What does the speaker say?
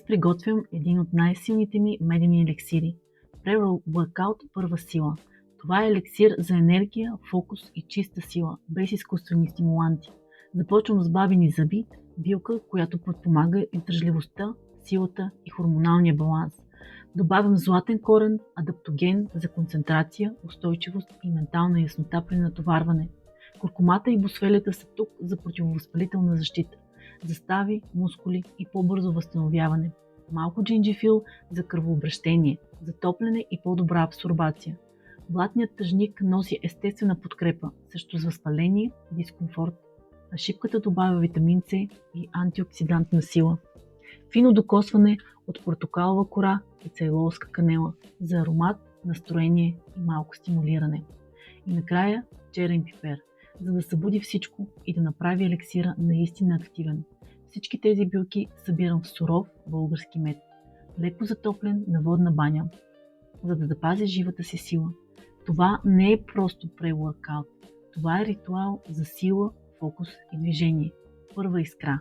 Днес приготвям един от най-силните ми медени еликсири. Pre-workout първа сила. Това е еликсир за енергия, фокус и чиста сила, без изкуствени стимуланти. Започвам с бабини зъби, билка, която подпомага издържливостта, силата и хормоналния баланс. Добавям златен корен, адаптоген за концентрация, устойчивост и ментална яснота при натоварване. Куркумата и босфелията са тук за противовъзпалителна защита, за стави, мускули и по-бързо възстановяване. Малко джинджифил за кръвообращение, затопляне и по-добра абсорбация. Блатният тъжник носи естествена подкрепа, също с възпаление и дискомфорт, а шипката добавя витамин С и антиоксидантна сила. Фино докосване от портокалова кора и цейлонска канела за аромат, настроение и малко стимулиране. И накрая черен пипер, за да събуди всичко и да направи еликсира наистина активен. Всички тези билки събирам в суров български мед, леко затоплен на водна баня, за да запази живата си сила. Това не е просто pre-workout. Това е ритуал за сила, фокус и движение. Първа искра.